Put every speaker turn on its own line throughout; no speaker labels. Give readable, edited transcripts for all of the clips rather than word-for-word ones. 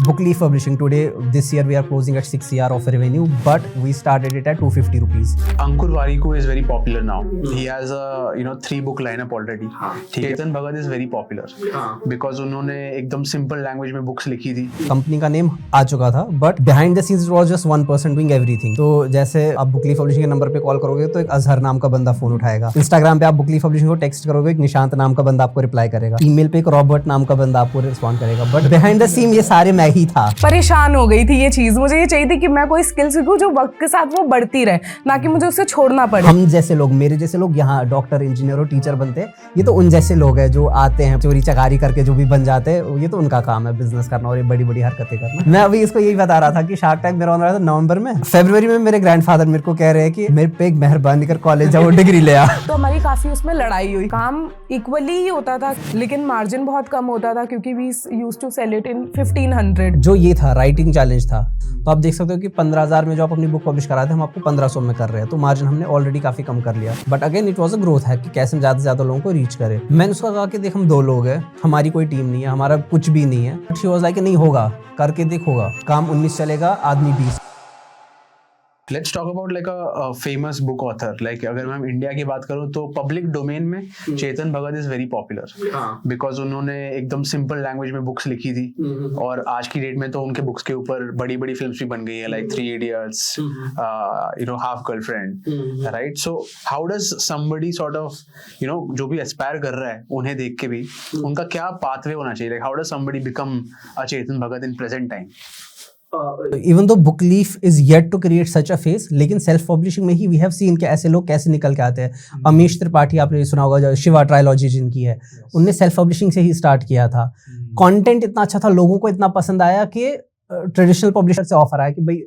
Bookleaf Publishing today, this year we are closing at 6 CR of revenue, but we started it at 250 rupees.
Ankur Warikoo is very popular now. He has a 3-book lineup already. Chetan Bhagat is very popular because उन्होंने एकदम simple language में books लिखी थी.
Company का name आ चुका था, but behind the scenes it was just one person doing everything. तो जैसे आप Bookleaf Publishing के नंबर पे कॉल करोगे तो एक अजहर नाम का बंदा फोन उठाएगा. Instagram पे आप Bookleaf Publishing को टेक्स्ट करोगे, एक निशांत नाम का बंदा आपको रिप्लाई करेगा. ईमेल पे एक रॉबर्ट नाम का बंदा आपको रिस्पॉन्ड करेगा. बट बिहाइंड द सीन ये सारे मैं ही था.
परेशान हो गई थी ये चीज. मुझे ये चाहिए थी कि मैं कोई स्किल सीखूं जो वक्त के साथ वो बढ़ती रहे, ना कि मुझे उसे छोड़ना पड़े.
हम जैसे लोग, मेरे जैसे लोग यहाँ डॉक्टर, इंजीनियर और टीचर बनते हैं. ये तो उन जैसे लोग हैं जो आते हैं चोरी चकारी करके जो भी बन जाते हैं. ये तो उनका काम है, बिजनेस करना और ये बड़ी बड़ी हरकतें करना. मैं अभी इसको यही बता रहा था कि शार्क टैंक मेरा होने रहा था नवंबर में. फरवरी में मेरे ग्रैंडफादर मेरे को कह रहे हैं कि मेरे पे एक मेहरबानी कर कॉलेज जाओ, डिग्री ले आ.
तो हमारी काफी उसमें लड़ाई हुई. काम इक्वली ही होता था लेकिन मार्जिन बहुत कम होता था क्योंकि we used to sell it in 1500.
जो ये था राइटिंग चैलेंज था, तो आप देख सकते हो कि 15,000 में जो आप अपनी बुक पब्लिश कराते हैं हम आपको 1500 में कर रहे हैं. तो मार्जिन हमने ऑलरेडी काफी कम कर लिया. But again it was a growth है कि कैसे हम ज्यादा से ज्यादा लोगों को रीच करें. मैंने उसका कहा कि देख हम 2 लोग हैं, हमारी कोई टीम नहीं है, हमारा कुछ भी नहीं है. शी वाज लाइक नहीं होगा, करके देख होगा. काम 19 चलेगा, आदमी 20.
Let's talk about like a famous book author. Like अगर मैं इंडिया की बात करूँ तो पब्लिक डोमेन में Chetan Bhagat is very popular because उन्होंने एकदम सिंपल लैंग्वेज में बुक्स लिखी थी. और आज की डेट में तो उनके बुक्स के ऊपर बड़ी बड़ी फिल्म्स भी बन गई है, like 3 Idiots, half girlfriend, right. So how does somebody sort of जो भी एस्पायर कर रहा है उन्हें देख के भी उनका क्या पाथवे होना चाहिए? Like how does somebody become a Chetan Bhagat in present time?
Even though Bookleaf is yet to create such a face, लेकिन सेल्फ पब्लिशिंग में ही वी हैव सीन कि ऐसे लोग कैसे निकल के आते हैं. अमीश त्रिपाठी आपने सुना होगा, जो शिवा ट्रायलॉजी जिनकी है, उनने सेल्फ पब्लिशिंग से ही स्टार्ट किया था. कंटेंट इतना अच्छा था, लोगों को इतना पसंद आया कि ट्रेडिशनल पब्लिशर से ऑफर आया कि भाई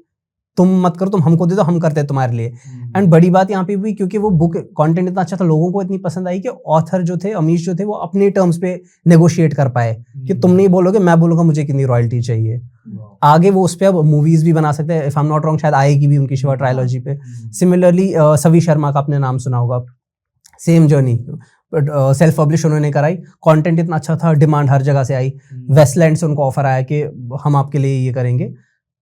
तुम मत करो, तुम हमको दे दो, हम करते हैं तुम्हारे लिए. एंड बड़ी बात यहाँ पे भी क्योंकि वो बुक कंटेंट इतना अच्छा था, लोगों को इतनी पसंद आई कि ऑथर जो थे, अमीश जो थे, वो अपने टर्म्स पे नेगोशिएट कर पाए कि तुम नहीं बोलोगे, मैं बोलूंगा मुझे कितनी रॉयल्टी चाहिए. आगे वो उस पर अब मूवीज भी बना सकते हैं. If I am not wrong शायद आएगी भी उनकी शिवा ट्रायलॉजी पे. सिमिलरली सवी शर्मा का आपने नाम सुना होगा, सेम जर्नी. सेल्फ पब्लिश उन्होंने कराई, कंटेंट इतना अच्छा था, डिमांड हर जगह से आई. वेस्टलैंड से उनको ऑफर आया कि हम आपके लिए ये करेंगे.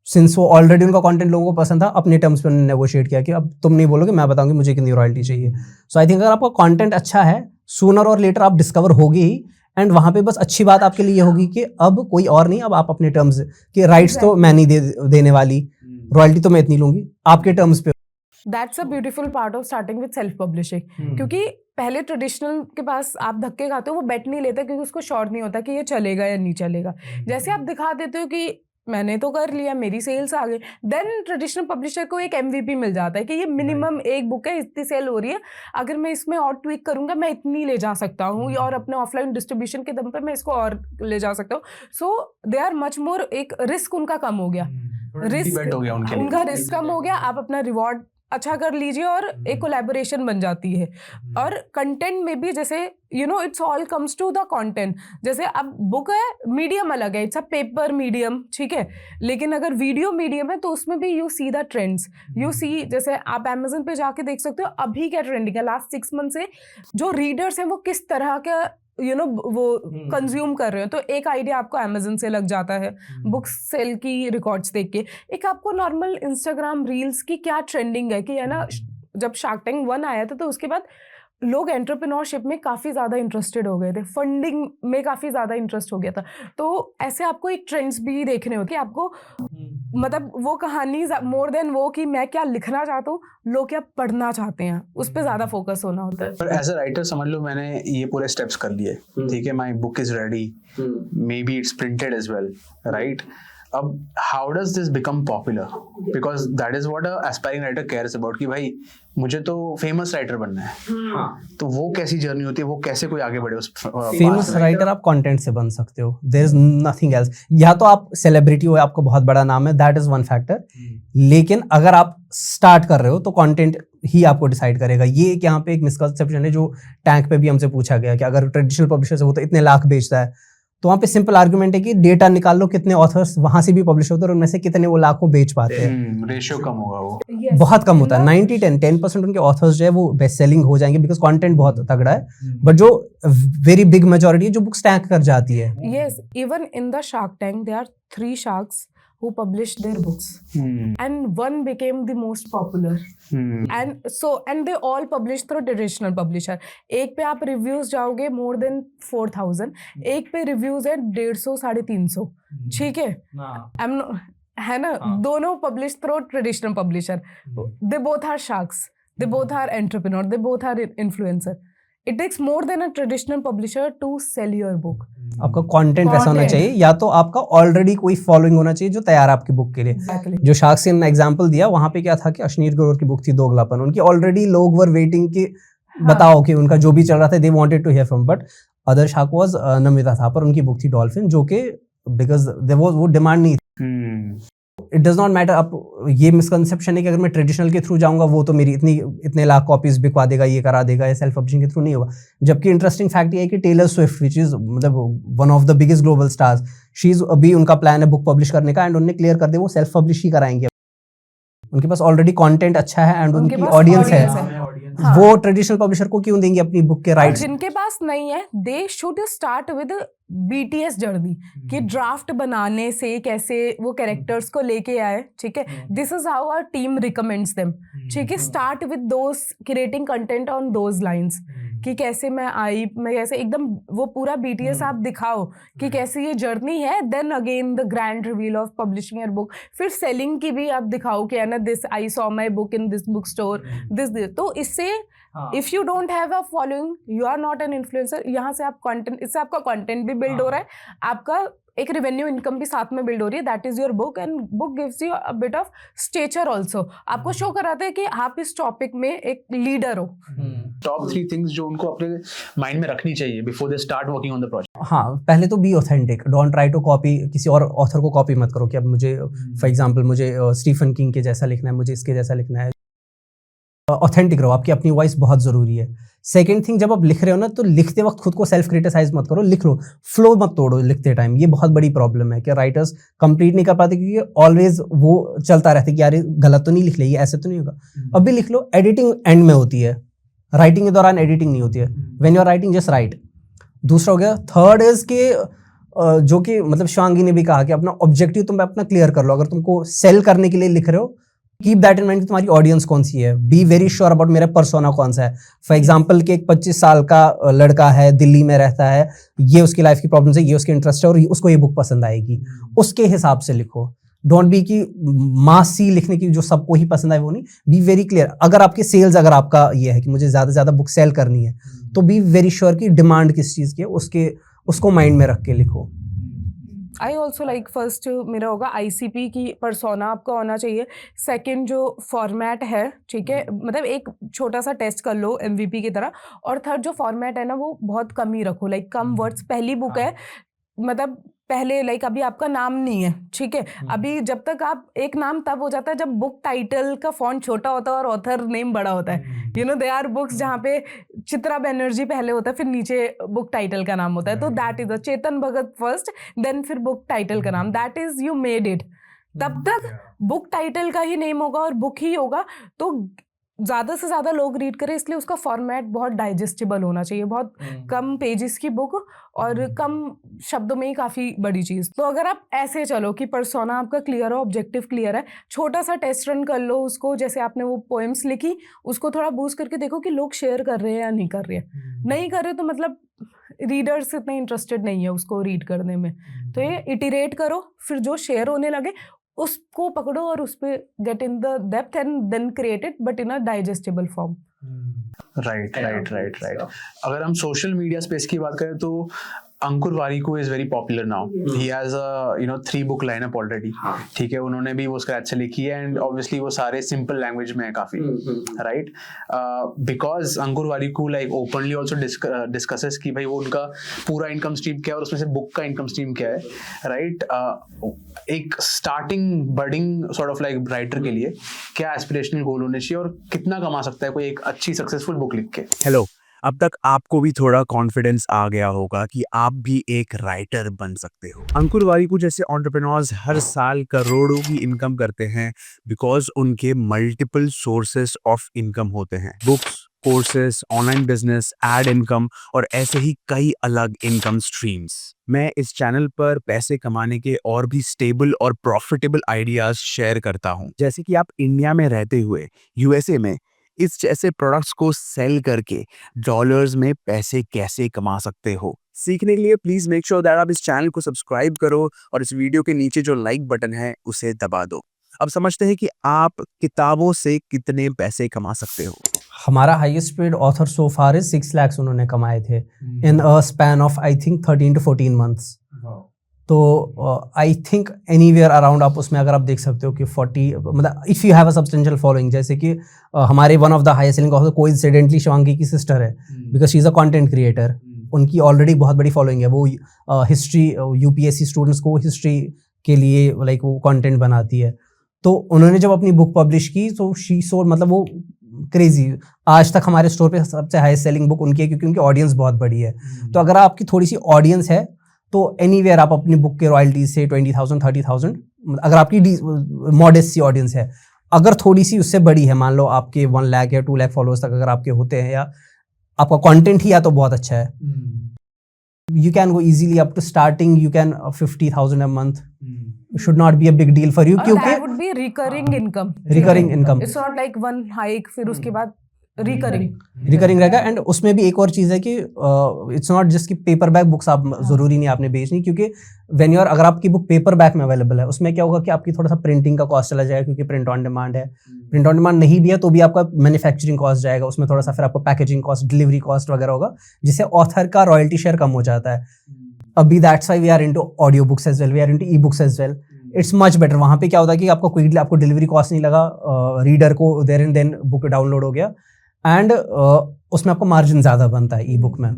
सिंस वो ऑलरेडी उनका कंटेंट लोगों को पसंद था, अपने टर्म्स पे उन्होंने नेगोशिएट किया कि अब तुम नहीं बोलोगे, मैं बताऊंगी मुझे कितनी रॉयल्टी चाहिए. सो आई थिंक अगर आपका कंटेंट अच्छा है, सूनर और लेटर आप डिस्कवर होगी ही. एंड वहाँ पे बस अच्छी बात आपके लिए होगी कि अब कोई और नहीं, अब आप अपने टर्म्स के राइट्स तो मैं नहीं देने वाली, रॉयल्टी तो मैं इतनी लूंगी आपके टर्म्स पे.
That's a beautiful part of starting with self publishing. क्योंकि पहले ट्रेडिशनल के पास आप धक्के खाते हो, वो बेट नहीं लेता क्योंकि उसको श्योर नहीं होता कि ये चलेगा या नहीं चलेगा. जैसे आप दिखा देते हो कि मैंने तो कर लिया, मेरी सेल्स आ गई, देन ट्रेडिशनल पब्लिशर को एक MVP मिल जाता है कि ये मिनिमम एक बुक है, इतनी सेल हो रही है, अगर मैं इसमें और ट्वीक करूंगा मैं इतनी ले जा सकता हूँ, और अपने ऑफलाइन डिस्ट्रीब्यूशन के दम पे मैं इसको और ले जा सकता हूँ. सो दे आर मच मोर, एक रिस्क उनका कम हो गया, रिस्क उनका रिस्क कम हो गया. आप अपना रिवॉर्ड अच्छा कर लीजिए और एक कोलैबोरेशन बन जाती है. और कंटेंट में भी जैसे it's all comes to the content. जैसे अब बुक है, मीडियम अलग है, इट्स अ पेपर मीडियम, ठीक है. लेकिन अगर वीडियो मीडियम है तो उसमें भी you see the trends, you see. जैसे आप अमेजन पे जाके देख सकते हो अभी क्या ट्रेंडिंग है लास्ट 6 मंथ से, जो रीडर्स हैं वो किस तरह का वो कंज्यूम कर रहे हो. तो एक आइडिया आपको अमेजन से लग जाता है, बुक्स सेल की रिकॉर्ड्स देख के. एक आपको नॉर्मल इंस्टाग्राम रील्स की क्या ट्रेंडिंग है कि है ना, जब शार्क टैंक 1 आया था तो उसके बाद लोग एंटरप्रेन्योरशिप में काफ़ी ज़्यादा इंटरेस्टेड हो गए थे, फंडिंग में काफ़ी ज़्यादा इंटरेस्ट हो गया था. तो ऐसे आपको एक ट्रेंड्स भी देखने होते हैं आपको, मतलब वो कहानी मोर देन वो कि मैं क्या लिखना चाहता हूँ, लोग क्या पढ़ना चाहते हैं, उस पर ज़्यादा फोकस होना होता है.
पर एज अ राइटर समझ लो मैंने ये पूरे स्टेप्स कर लिए, ठीक है, my book is ready, may be it's printed as well, right. अब how does this become popular? Because that is what a aspiring writer cares about कि भाई मुझे तो फेमस राइटर बनना है. तो वो कैसी जर्नी होती है, वो कैसे कोई आगे बढ़े उस
फेमस राइटर? आप कंटेंट से बन सकते हो, देयर इज नथिंग एल्स. या तो आप सेलिब्रिटी हो, आपको बहुत बड़ा नाम है, दैट इज वन फैक्टर. लेकिन अगर आप स्टार्ट कर रहे हो तो कंटेंट ही आपको डिसाइड करेगा. ये एक यहाँ पे एक मिसकंसेप्शन है जो टैंक पे भी हमसे पूछा गया कि अगर ट्रेडिशनल पब्लिशर से वो तो इतने लाख बेचता है, तो वहाँ पे सिंपल आर्गुमेंट है कि डेटा निकाल लो कितने ऑथर्स वहां से भी पब्लिश होते हैं और उनमें से कितने वो लाखों बेच पाते हैं।
रेशियो कम होगा वो,
बहुत कम होता है, 90-10% उनके ऑथर्स जो है वो बेस्ट सेलिंग हो जाएंगे बिकॉज कंटेंट बहुत तगड़ा है, बट जो वेरी बिग मेजॉरिटी है जो बुक स्टैक कर जाती है।
Yes, even in the Shark Tank, there are 3 sharks who published their books, and one became the most popular. And they all published through traditional publisher. एक पे आप reviews जाओगे more than 4000, एक पे reviews है 150-350, ठीक है, है ना, दोनों publish through traditional publisher. They both are sharks, they both are entrepreneur, they both are influencer. It takes more than a traditional publisher to sell your book.
आपका कंटेंट कैसा होना चाहिए, या तो आपका ऑलरेडी कोई फॉलोइंग होना चाहिए जो तैयार है आपकी बुक के लिए।
Exactly.
जो शार्क्स ने एग्जांपल दिया वहां पे क्या था कि अश्नीर ग्रोवर की बुक थी दोगलापन, उनकी ऑलरेडी लोग वर वेटिंग कि बताओ कि उनका जो भी चल रहा था they wanted to hear from, but other shark was Namita Thapar, उनकी बुक थी डॉल्फिन, जो कि बिकॉज देयर वाज वो डिमांड नहीं थी। It does not matter. अब ये मिसकंसेप्शन है कि अगर मैं ट्रेडिशनल के थ्रू जाऊंगा वो तो मेरी इतने लाख कॉपीज बिकवा देगा, ये करा देगा, या सेल्फ पब्लिशिंग के थ्रू नहीं होगा। जबकि इंटरेस्टिंग फैक्ट ये है कि टेलर स्विफ्ट विच इज मतलब one of the biggest global stars, she is अभी उनका प्लान है बुक पब्लिश करने का, एंड उन्होंने क्लियर कर दिया वो सेल्फ पब्लिश ही कराएंगे। उनके पास ऑलरेडी कंटेंट अच्छा है एंड उनकी ऑडियंस है। वो ट्रेडिशनल पब्लिशर को क्यों देंगे अपनी बुक के राइट्स?
जिनके पास नहीं है they should start with BTS journey, कि ड्राफ्ट बनाने से कैसे वो कैरेक्टर्स को लेके आए, ठीक है, this is how our team recommends them, ठीक है। Start with those creating content on those lines, कि कैसे मैं कैसे एकदम वो पूरा BTS आप दिखाओ कि कैसे ये जर्नी है, then again the grand reveal of publishing your book. फिर सेलिंग की भी आप दिखाओ कि है ना, this I saw my book in this book store, this. तो इससे if you don't have a following, you are not an influencer. यहाँ से आप कंटेंट, इससे आपका कंटेंट भी बिल्ड हो रहा है, आपका एक रेवेन्यू इनकम भी साथ में बिल्ड हो रही है, that is your book, and book gives you a bit of stature also. आपको शो कराते हैं कि आप इस टॉपिक में एक लीडर हो।
टॉप 3 थिंग्स जो उनको अपने माइंड में रखनी चाहिए before they start working on the project.
हाँ, पहले तो be authentic, don't try to copy, किसी और ऑथर को कॉपी मत करो कि अब मुझे फॉर एग्जांपल मुझे स्टीफन किंग के जैसा लिखना है, मुझे इसके जैसा लिखना है। ऑथेंटिक रहो, आपकी अपनी वॉइस बहुत जरूरी है। सेकंड थिंग, जब आप लिख रहे हो ना तो लिखते वक्त खुद को सेल्फ क्रिटिसाइज मत करो, लिख लो, फ्लो मत तोड़ो लिखते टाइम। ये बहुत बड़ी प्रॉब्लम है कि राइटर्स कंप्लीट नहीं कर पाते क्योंकि ऑलवेज वो चलता रहता है कि यार गलत तो नहीं लिख लिया, ऐसे तो नहीं होगा। अब भी लिख लो, एडिटिंग एंड में होती है, राइटिंग के दौरान एडिटिंग नहीं होती है। When you are writing just write. दूसरा हो गया, थर्ड इज के जो कि मतलब शिवांगी ने भी कहा कि अपना ऑब्जेक्टिव तुम अपना क्लियर कर लो। अगर तुमको सेल करने के लिए लिख रहे हो, कीप दैट इन माइंड कि तुम्हारी ऑडियंस कौन सी है। बी वेरी श्योर अबाउट मेरा पर्सोना कौन सा है। फॉर एग्जांपल कि एक 25 साल का लड़का है, दिल्ली में रहता है, ये उसकी लाइफ की प्रॉब्लम्स है, ये उसके इंटरेस्ट है और उसको ये बुक पसंद आएगी, उसके हिसाब से लिखो। डोंट बी कि मास सी लिखने की जो सबको ही पसंद आए वो नहीं। Be very clear. अगर आपके सेल्स, अगर आपका ये है कि मुझे ज्यादा से ज्यादा बुक सेल करनी है, तो बी वेरी श्योर कि डिमांड किस चीज की है, उसको माइंड में रख के लिखो।
आई ऑल्सो लाइक, फर्स्ट मेरा होगा ICP की पर्सोना आपका होना चाहिए। सेकंड जो फॉर्मेट है, ठीक है, मतलब एक छोटा सा टेस्ट कर लो MVP की तरह। और थर्ड जो फॉर्मेट है ना वो बहुत कम ही रखो, लाइक कम वर्ड्स। पहली बुक है, मतलब पहले लाइक अभी आपका नाम नहीं है, ठीक है, अभी जब तक आप एक नाम तब हो जाता है जब बुक टाइटल का फॉन्ट छोटा होता है और ऑथर नेम बड़ा होता है। You know they are books जहाँ पे चित्रा बनर्जी पहले होता है, फिर नीचे बुक टाइटल का नाम होता है। तो that is Chetan Bhagat first, then फिर बुक टाइटल का नाम, that is you made it. तब तक बुक टाइटल का ही नेम होगा और बुक ही होगा, तो ज़्यादा से ज़्यादा लोग रीड करें, इसलिए उसका फॉर्मेट बहुत डाइजेस्टिबल होना चाहिए। बहुत कम पेजेस की बुक और कम शब्दों में ही काफ़ी बड़ी चीज़। तो अगर आप ऐसे चलो कि पर्सोना आपका क्लियर हो, ऑब्जेक्टिव क्लियर है, छोटा सा टेस्ट रन कर लो उसको। जैसे आपने वो पोएम्स लिखी, उसको थोड़ा बूस्ट करके देखो कि लोग शेयर कर रहे हैं या नहीं कर रहे हैं। नहीं कर रहे तो मतलब रीडर्स इतने इंटरेस्टेड नहीं है उसको रीड करने में। तो ये इटरेट करो, फिर जो शेयर होने लगे उसको पकड़ो और उस पे get in the depth and then create it, but in a digestible form.
Right. अगर हम सोशल मीडिया स्पेस की बात करें तो Ankur Warikoo is very popular now. He has a 3 book lineup already, ठीक है। उन्होंने भी वो स्क्रैच से लिखी है एंड ऑब्वियसली वो सारे सिंपल लैंग्वेज में है काफी, right. Because Ankur Warikoo like openly also discusses कि भाई वो उनका पूरा इनकम स्ट्रीम क्या है और उसमें से बुक का इनकम स्ट्रीम क्या है, राइट। एक starting budding sort of like writer के लिए क्या एस्पिरेशनल गोल होने चाहिए और कितना कमा सकता है कोई एक अच्छी सक्सेसफुल बुक लिख के?
Hello, अब तक आपको भी थोड़ा कॉन्फिडेंस आ गया होगा कि आप भी एक राइटर बन सकते हो। अंकुर वारिकू जैसे एंटरप्रेन्योर्स हर साल करोड़ों की इनकम करते हैं बिकॉज उनके मल्टीपल सोर्सेस ऑफ इनकम होते हैं। Books, courses, online business, ad income और ऐसे ही कई अलग इनकम स्ट्रीम्स। मैं इस चैनल पर पैसे कमाने के और भी स्टेबल और प्रॉफिटेबल आइडियाज शेयर करता हूं, जैसे कि आप इंडिया में रहते हुए यूएसए में इस जैसे प्रोडक्ट्स को सेल करके डॉलर्स में पैसे कैसे कमा सकते हो। सीखने के लिए प्लीज मेक श्योर दैट आप इस चैनल को सब्सक्राइब करो और इस वीडियो के नीचे जो लाइक बटन है उसे दबा दो। अब समझते हैं कि आप किताबों से कितने पैसे कमा सकते हो।
हमारा highest paid author so far is 6 lakhs उन्होंने कमाए थे in a span of I think 13 to 14 months। तो आई थिंक एनीवेयर अराउंड आप उसमें अगर आप देख सकते हो कि 40 मतलब if you have a substantial following, जैसे कि हमारे one of the highest selling author coincidentally Shivangi की सिस्टर है, because she is a content creator. उनकी ऑलरेडी बहुत बड़ी फॉलोइंग है। वो हिस्ट्री यूपीएससी स्टूडेंट्स को हिस्ट्री के लिए लाइक वो कंटेंट बनाती है। तो उन्होंने जब अपनी बुक पब्लिश की तो शी सोल्ड, मतलब वो क्रेजी, आज तक हमारे स्टोर पे सबसे हाईएस्ट सेलिंग बुक उनकी है क्योंकि उनकी ऑडियंस बहुत बड़ी है। तो अगर आपकी थोड़ी सी ऑडियंस है तो एनीवेयर आप अपनी बुक के रॉयल्टीज से 20,000 30,000, अगर आपकी मॉडेस्ट सी ऑडियंस है, अगर थोड़ी सी उससे बड़ी है, मान लो आपके 1 लाख या 2 लाख फॉलोअर्स तक अगर आपके होते हैं, या आपका कंटेंट ही या तो बहुत अच्छा है, you can go easily up to starting you can 50,000 a month should not be a big deal for you क्योंकि
that would be recurring income it's not like one hike फिर उसके बाद
रिकरिंग रहेगा। एंड उसमें भी एक और चीज़ है कि इट्स नॉट जस्ट कि पेपर बैक बुक्स आप ज़रूरी नहीं आपने बेचनी, क्योंकि व्हेन यूर अगर आपकी बुक पेपर बैक में अवेलेबल है उसमें क्या होगा कि आपकी थोड़ा सा प्रिंटिंग का कॉस्ट चला जाएगा, क्योंकि प्रिंट ऑन डिमांड है। प्रिंट ऑन डिमांड नहीं भी है तो भी आपका मैन्युफैक्चरिंग कॉस्ट जाएगा उसमें, थोड़ा सा फिर आपको पैकेजिंग कॉस्ट, डिलीवरी कॉस्ट वगैरह होगा, जिससे ऑथर का रॉयल्टी शेयर कम हो जाता है। अभी that's why we are into audiobooks as well, we are into ebooks as well. It's much better. वहाँ पे क्या होता है कि आपको क्विकली आपको डिलीवरी कॉस्ट नहीं लगा, रीडर को there and then book download हो गया, एंड उसमें आपको मार्जिन ज़्यादा बनता है ई बुक में।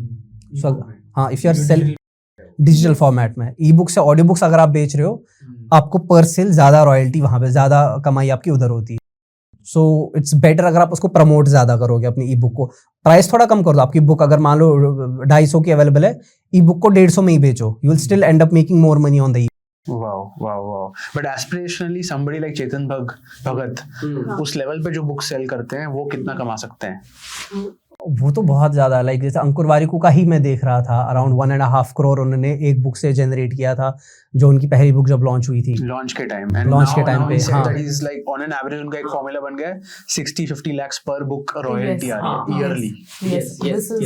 सो हाँ, if you are sell digital format में, ई बुक से ऑडियो बुक्स अगर आप बेच रहे हो आपको पर सेल ज़्यादा रॉयल्टी, वहाँ पे ज़्यादा कमाई आपकी उधर होती है। सो इट्स बेटर अगर आप उसको प्रमोट ज़्यादा करोगे अपनी ई बुक को, प्राइस थोड़ा कम कर दो। आपकी बुक अगर मान लो 250 की अवेलेबल है, ई बुक को 150 में ही बेचो, you will still and up making more money on the.
Wow. But aspirationally, somebody like Chetan Bhagat, उस लेवल पे जो बुक सेल करते हैं वो कितना कमा सकते हैं?
वो तो बहुत ज़्यादा, लाइक जैसे अंकुर वारिकू का ही मैं देख रहा था, अराउंड 1.5 करोड़ उन्होंने एक बुक से जनरेट किया था, जो उनकी पहली बुक जब लॉन्च हुई थी,
लॉन्च के टाइम
पे। हाँ,
लाइक ऑन एन एवरेज उनका एक फॉर्मूला बन गया है, 60-50 lakhs पर बुक रॉयल्टी आ रही है yearly.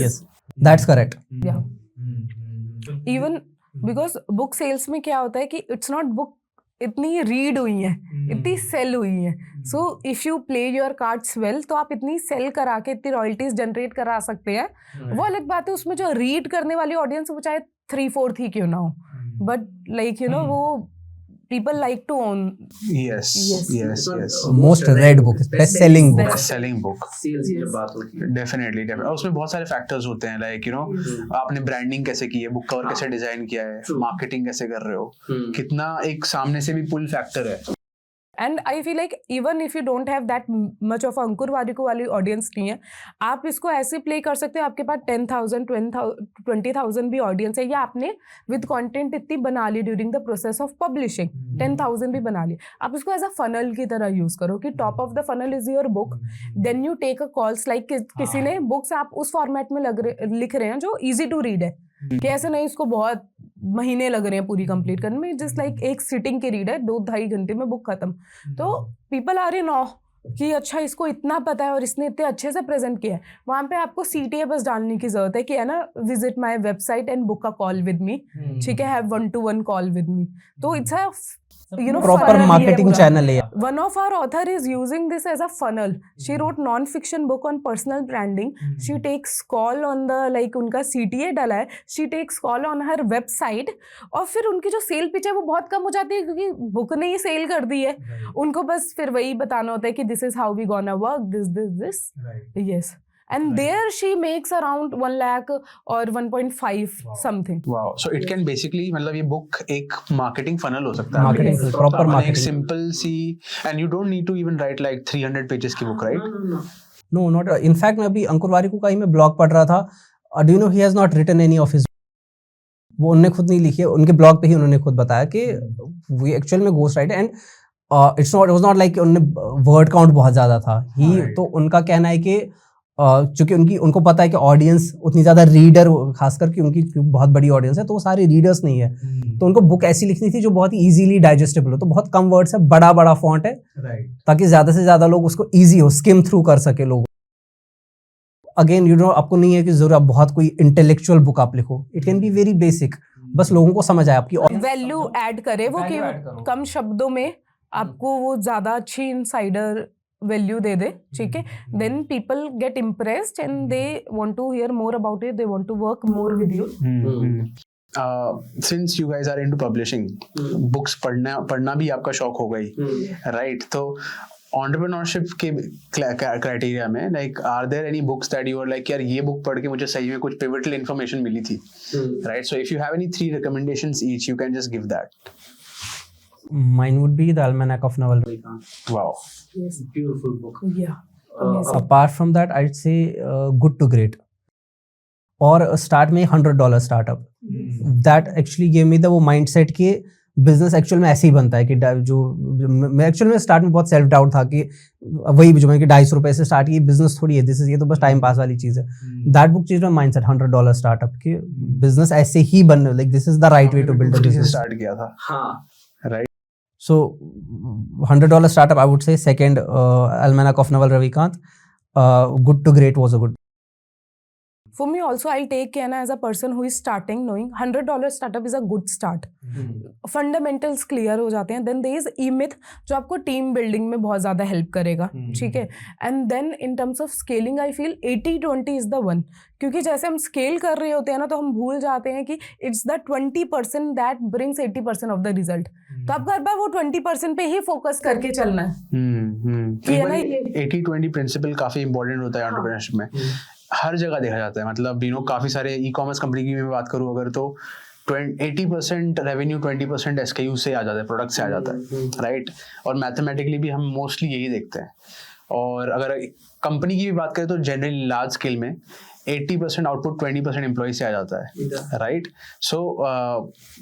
Yes, that's correct.
Even because book sales में क्या होता है कि इट्स नॉट बुक इतनी रीड हुई है, इतनी सेल हुई है। So if you play your cards well तो आप इतनी सेल करा के इतनी रॉयल्टीज जनरेट करा सकते हैं। वो अलग बात है, उसमें जो रीड करने वाली ऑडियंस वो चाहे 3/4 ही क्यों ना हो, बट लाइक यू नो वो people like to own.
Yes.
Most read book, best selling book.
Sales की बात होती है। Definitely. उसमें बहुत सारे फैक्टर्स होते हैं, लाइक यू नो आपने ब्रांडिंग कैसे की है, बुक कवर कैसे डिजाइन किया है, मार्केटिंग कैसे कर रहे हो, कितना एक सामने से भी पुल फैक्टर है।
And I feel like even if you don't have that much of अंकुर वारिकू वाली ऑडियंस नहीं है, आप इसको ऐसे प्ले कर सकते हो, आपके पास 10,000 20,000 भी ऑडियंस है, या आपने विद कंटेंट इतनी बना ली during the process of publishing 10,000 भी बना ली, आप इसको एज अ फनल की तरह यूज करो कि top of the funnel is your book, then you take a calls, like किसी ने बुक्स आप उस फॉर्मेट में लिख रहे हैं जो ईजी टू रीड है, कि ऐसे नहीं इसको बहुत महीने लग रहे हैं पूरी कंप्लीट करने में, जस्ट लाइक एक सिटिंग की रीड है, 2-2.5 घंटे में बुक खत्म। तो पीपल आर इन ऑ कि अच्छा इसको इतना पता है और इसने इतने अच्छे से प्रेजेंट किया है। वहाँ पे आपको CTA बस डालने की जरूरत है कि है ना, visit my website and book a call with me, ठीक है, have 1-to-1 call with me. तो it's a
proper marketing channel है।
One of our author is using this as a funnel. She wrote non-fiction book on personal branding. She takes call on the like उनका CTA डाला है, she takes call on her website, और फिर उनकी जो cell pitch है वो बहुत कम हो जाती है क्योंकि बुक ने ही सेल कर दी है। उनको बस फिर वही बताना होता है कि this is how we gonna work, this. Yes. And there she makes around 1 lakh or 1.5 something.
Wow. So it can basically, मतलब ये बुक एक marketing funnel हो सकता है।
Marketing, proper marketing.
एक simple सी, and you don't need to even write like 300 pages की book, right?
No. No not in fact मैं अभी अंकुर वारिकू का ही मैं ब्लॉग पढ़ रहा था. Do you know he has not written any of his, वो उन्होंने खुद नहीं लिखी है, उनके ब्लॉग पे ही उन्होंने खुद बताया कि वो एक्चुअल में ghost writer and it's not, was not like उन्होंने वर्ड काउंट बहुत ज्यादा था ही. तो उनका कहना है कि चूंकि उनको पता है कि ऑडियंस उतनी ज़्यादा रीडर, खासकर कि उनकी बहुत बड़ी ऑडियंस है, तो वो सारे रीडर्स नहीं है. तो उनको बुक ऐसी लिखनी थी जो बहुत ही इजीली डाइजेस्टेबल हो. तो बहुत कम वर्ड्स है, बड़ा बड़ा फॉन्ट है, ताकि ज़्यादा से ज़्यादा लोग उसको ईजी हो, स्किम थ्रू कर सके लोग. अगेन यू नो, आपको नहीं है कि जरूर आप बहुत कोई इंटेलेक्चुअल बुक आप लिखो, it can be very basic, बस लोगों को समझ आए आपकी
वैल्यू ऐड करे वो, कि कम शब्दों में आपको वो ज़्यादा अच्छी इनसाइडर वैल्यू दे दे. ठीक है, then people get impressed and they want to hear more about it, they want to work more with you.
Since you guys are into publishing, books पढ़ना भी आपका शौक हो गई, right? तो entrepreneurship के criteria में, like, are there any books that you are like, यार ये book पढ़ के मुझे सही में कुछ pivotal information मिली थी, right? So if you have any 3 recommendations each, you can just give that.
Mine would be the Almanac of Naval Ravikant.
Wow.
Yes.
Beautiful book.
Yeah. Amazing.
Apart from that, I'd say Good to Great. और start में $100 startup, that actually give me the वो mindset कि business actual में ऐसे ही बनता है कि जो मैं एक्चुअल में स्टार्ट में बहुत सेल्फ डाउट था कि वही जो मैंने कि $250 से स्टार्ट की बिजनेस थोड़ी है, दिस इज, ये तो बस टाइम पास वाली चीज़ है. दैट बुक चीज में माइंडसेट $100 स्टार्टअप कि बिजनेस ऐसे ही बनने, like this is the right way to build a business.
Start किया था, हाँ, right.
So $100 startup, I would say. Second, Almanac of Naval Ravikant. Good to Great was a good.
For me also, I'll take Kiana as a person who is starting, knowing $100 startup is a good start. Fundamentals clear हो जाते हैं. Then there is E-Myth जो आपको team building में बहुत ज़्यादा help करेगा, ठीक है. And then in terms of scaling, I feel 80-20 is the one. क्योंकि जैसे हम scale कर रहे होते हैं ना, तो हम भूल जाते हैं कि it's the 20% that brings 80% of the result. तो आपको हर बार वो 20% पे ही फोकस करके चलना है.
80-20 प्रिंसिपल काफी इंपॉर्टेंट होता है एंटरप्रेन्योरशिप में. हर जगह देखा जाता है, मतलब काफी सारे ई-कॉमर्स कंपनी की मैं बात करूँ अगर, तो 80% रेवेन्यू 20% SKU से आ जाता है, प्रोडक्ट से आ जाता है, राइट. और मैथमेटिकली भी हम मोस्टली यही देखते हैं. और अगर कंपनी की भी बात करें तो जनरली लार्ज स्केल में 80% आउटपुट 20% एम्प्लॉय से आ जाता है, right. So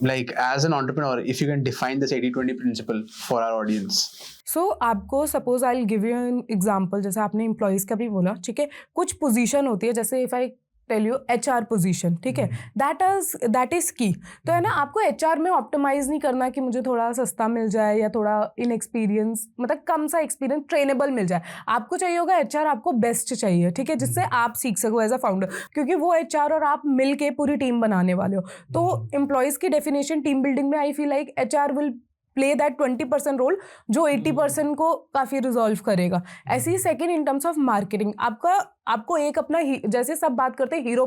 like as an entrepreneur, if you can define this 80-20 principle for our audience.
So आपको suppose I will give you an example, जैसे आपने एम्प्लॉयज़ का भी बोला, ठीक है. कुछ पोजीशन होती है, जैसे if I tell you HR position, ठीक है, दैट इज़ की. तो है ना, आपको HR में ऑप्टिमाइज़ नहीं करना कि मुझे थोड़ा सस्ता मिल जाए या थोड़ा इनएक्सपीरियंस, मतलब कम सा एक्सपीरियंस ट्रेनेबल मिल जाए. आपको चाहिए होगा HR, आपको बेस्ट चाहिए, ठीक है, जिससे आप सीख सको एज अ फाउंडर, क्योंकि वो HR और आप मिल के पूरी टीम बनाने वाले हो. तो एम्प्लॉयज़ की डेफिनेशन टीम बिल्डिंग में I feel like HR will play that 20% role जो 80% को काफ़ी रिजॉल्व करेगा. ऐसे ही second, in terms of marketing, आपको एक अपना जैसे सब बात करते हैं हीरो